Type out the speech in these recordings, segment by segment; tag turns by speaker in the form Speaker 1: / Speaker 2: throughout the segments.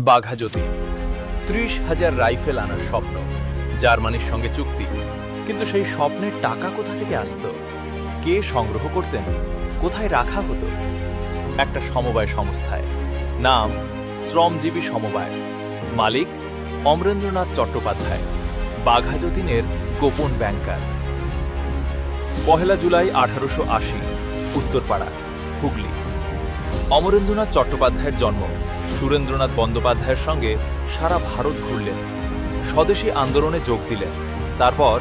Speaker 1: Bagha Jatin ৩০,০০০ rifle আনার স্বপ্ন, জার্মানির সঙ্গে চুক্তি। কিন্তু সেই স্বপ্নের টাকা কোথা থেকে আসত? কে সংগ্রহ করতেন? কোথায় রাখা হতো? একটা সমবায় সংস্থায়, নাম শ্রমজীবী সমবায়, মালিক অমরেন্দ্রনাথ চট্টোপাধ্যায়, বাঘা যতীনের গোপন ব্যাংকার। ১ জুলাই ১৮৮০, উত্তরপাড়া, হুগলি। অমরেন্দ্রনাথ চট্টোপাধ্যায়ের জন্ম। সুরেন্দ্রনাথ বন্দ্যোপাধ্যায়ের সঙ্গে সারা ভারত ঘুরলেন, স্বদেশী আন্দোলনে যোগ দিলেন। তারপর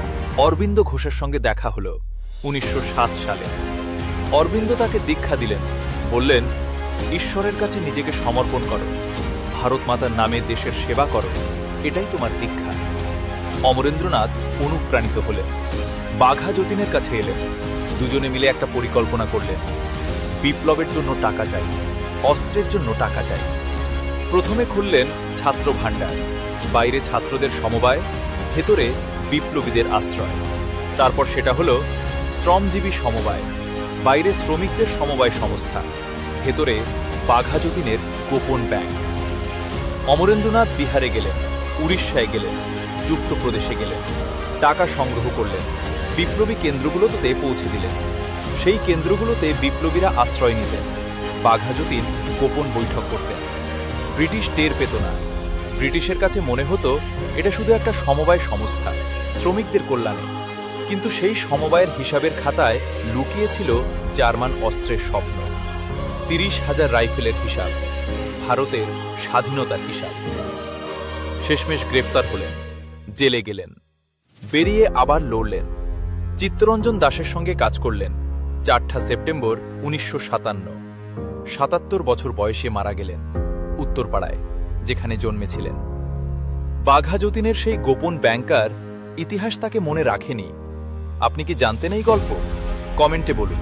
Speaker 1: অরবিন্দ ঘোষের সঙ্গে দেখা হল ১৯০৭ সালে। অরবিন্দ তাকে দীক্ষা দিলেন, বললেন, ঈশ্বরের কাছে নিজেকে সমর্পণ করো, ভারত মাতার নামে দেশের সেবা করো, এটাই তোমার দীক্ষা। অমরেন্দ্রনাথ অনুপ্রাণিত হলেন, বাঘা যতীনের কাছে এলেন। দুজনে মিলে একটা পরিকল্পনা করলেন। বিপ্লবের জন্য টাকা চাই, অস্ত্রের জন্য টাকা চাই। প্রথমে খুললেন ছাত্র ভাণ্ডার, বাইরে ছাত্রদের সমবায়, ভেতরে বিপ্লবীদের আশ্রয়। তারপর সেটা হলো শ্রমজীবী সমবায়, বাইরে শ্রমিকদের সমবায় সংস্থা, ভেতরে বাঘা যতীনের গোপন ব্যাংক। অমরেন্দ্রনাথ বিহারে গেলেন, উড়িষ্যায় গেলেন, যুক্তপ্রদেশে গেলেন, টাকা সংগ্রহ করলেন, বিপ্লবী কেন্দ্রগুলোতে পৌঁছে দিলেন। সেই কেন্দ্রগুলোতে বিপ্লবীরা আশ্রয় নিতেন, বাঘা যতীন গোপন বৈঠক করতেন। ব্রিটিশ টের পেত না। ব্রিটিশের কাছে মনে হতো এটা শুধু একটা সমবায় সংস্থা, শ্রমিকদের কল্যাণে। কিন্তু সেই সমবায়ের হিসাবের খাতায় লুকিয়েছিল জার্মান অস্ত্রের স্বপ্ন, ৩০,০০০ রাইফেলের হিসাব, ভারতের স্বাধীনতার হিসাব। শেষমেশ গ্রেফতার হলেন, জেলে গেলেন, বেরিয়ে আবার লড়লেন। চিত্তরঞ্জন দাসের সঙ্গে কাজ করলেন। ৪ সেপ্টেম্বর ১৯৫৭, ৭৭ বছর বয়সে মারা গেলেন উত্তরপাড়ায়, যেখানে জন্মেছিলেন। বাঘা যতীনের সেই গোপন ব্যাংকার, ইতিহাস তাকে মনে রাখেনি। আপনি কি জানতেন এই গল্প? কমেন্টে বলুন।